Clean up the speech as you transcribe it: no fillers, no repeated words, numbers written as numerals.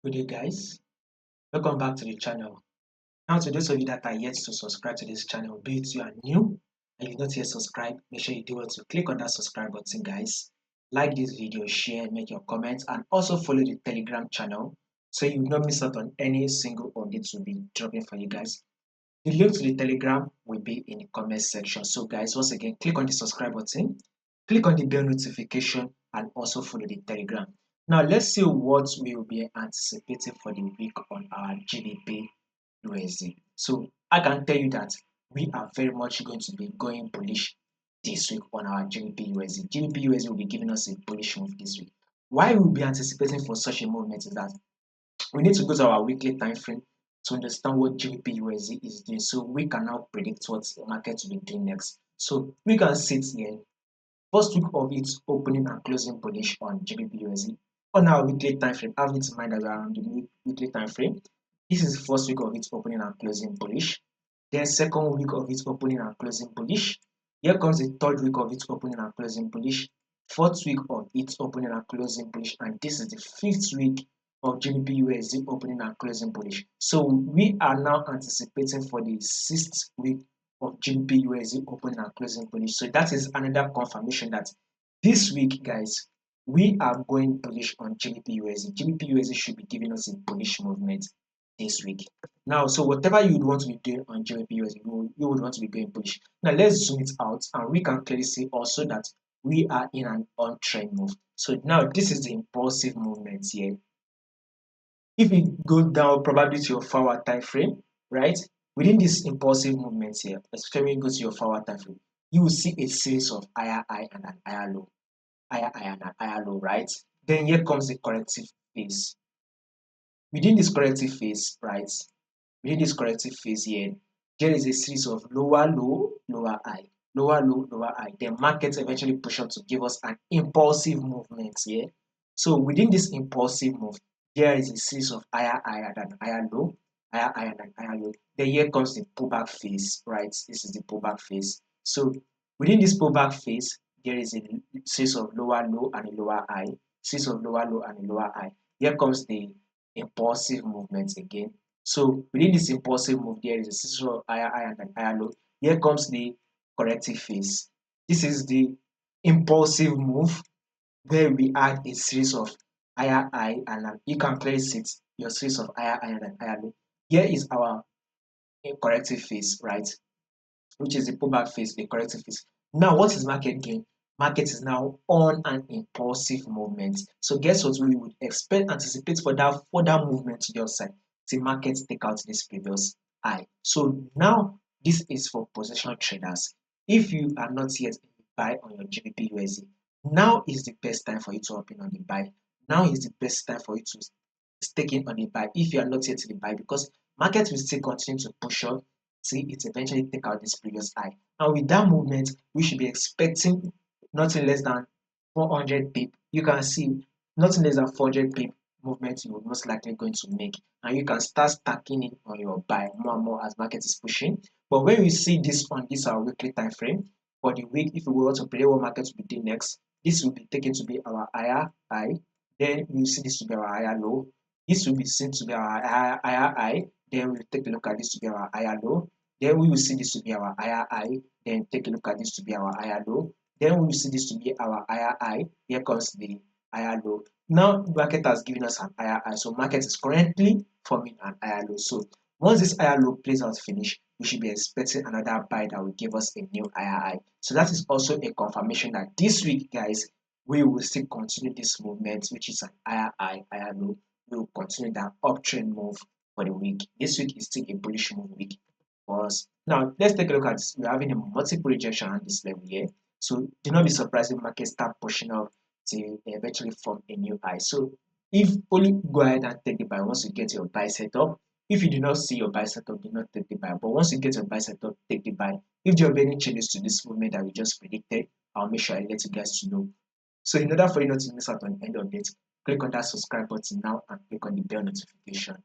Good day, guys. Welcome back to the channel. Now, to those of you that are yet to subscribe to this channel, be it you are new and you've not yet subscribed, make sure you do it to click on that subscribe button, guys. Like this video, share, make your comments, and also follow the Telegram channel so you will not miss out on any single update we'll be dropping for you guys. The link to the Telegram will be in the comment section. So, guys, once again, click on the subscribe button, click on the bell notification, and also follow the Telegram. Now, let's see what we will be anticipating for the week on our GBP USD. So, I can tell you that we are very much going to be going bullish this week on our GBP USD. GBP USD will be giving us a bullish move this week. Why we will be anticipating for such a movement is that we need to go to our weekly time frame to understand what GBP USD is doing, so we can now predict what the market will be doing next. So we can sit here, first week of its opening and closing bullish on GBP USD on our weekly time frame. Have it in mind that we are on the weekly time frame. This is the first week of its opening and closing bullish. Then second week of its opening and closing bullish. Here comes the third week of its opening and closing bullish. Fourth week of its opening and closing bullish, and this is the fifth week of GBP USD opening and closing bullish. So we are now anticipating for the sixth week of GBP USD opening and closing bullish. So that is another confirmation that this week, guys, we are going bullish on GBP USD. GBP USD should be giving us a bullish movement this week. Now, so whatever you would want to be doing on GBP USD, you would want to be going bullish. Now let's zoom it out, and we can clearly see also that we are in an on-trend move. So now this is the impulsive movement here. If you go down probably to your forward time frame, right? Within this impulsive movement here, especially when you go to your forward time frame, you will see a series of higher high and an higher low, higher high and an higher low, right? Then here comes the corrective phase. Within this corrective phase, right? Within this corrective phase here, there is a series of lower low, lower high, lower low, lower high. The market eventually push up to give us an impulsive movement here. So within this impulsive move, there is a series of higher high and higher low, higher high and higher low. Then here comes the pullback phase, right? This is the pullback phase. So within this pullback phase, there is a series of lower low and a lower high, series of lower low and a lower high. Here comes the impulsive movement again. So within this impulsive move, there is a series of higher high and higher low. Here comes the corrective phase. This is the impulsive move where we add a series of higher high and you can place it your series of higher high and higher low. Here is our corrective phase, right? Which is the pullback phase, the corrective phase. Now, what is market doing? Market is now on an impulsive movement. So guess what we would anticipate for that further movement to the upside. The market take out this previous high. So now this is for position traders. If you are not yet in the buy on your GBP USD, now is the best time for you to open on the buy. Now is the best time for you to stake in on the buy if you are not yet in the buy, because market will still continue to push up till it eventually take out this previous high. And with that movement, we should be expecting nothing less than 400 pip. You can see nothing less than 400 pip movement you will most likely going to make, and you can start stacking it on your buy more and more as market is pushing. But when we see this on this our weekly time frame for the week, if we want to predict what market will be doing next, this will be taken to be our higher high. Then we see this to be our higher low. This will be seen to be our higher high. Then we'll take a look at this to be our higher low. Then we will see this to be our higher high. Then take a look at this to be our higher low. Then we will see this to be our higher high. Here comes the higher low. Now market has given us an higher high. So market is currently forming an higher low. So once this higher low plays out finish, we should be expecting another buy that will give us a new higher high. So that is also a confirmation that this week, guys, we will still continue this movement, which is an higher high, higher low. We will continue that uptrend move for the week. This week is still a bullish move week for us. Now, let's take a look at this. We're having a multiple rejection at this level here. So do not be surprised if market start pushing up to eventually form a new high. So if only go ahead and take the buy once you get your buy set up. If you do not see your buy set up, do not take the buy. But once you get your buy set up, take the buy. If there are any changes to this movement that we just predicted, I'll make sure I let you guys to know. So in order for you not to miss out on any updates, click on that subscribe button now and click on the bell notification.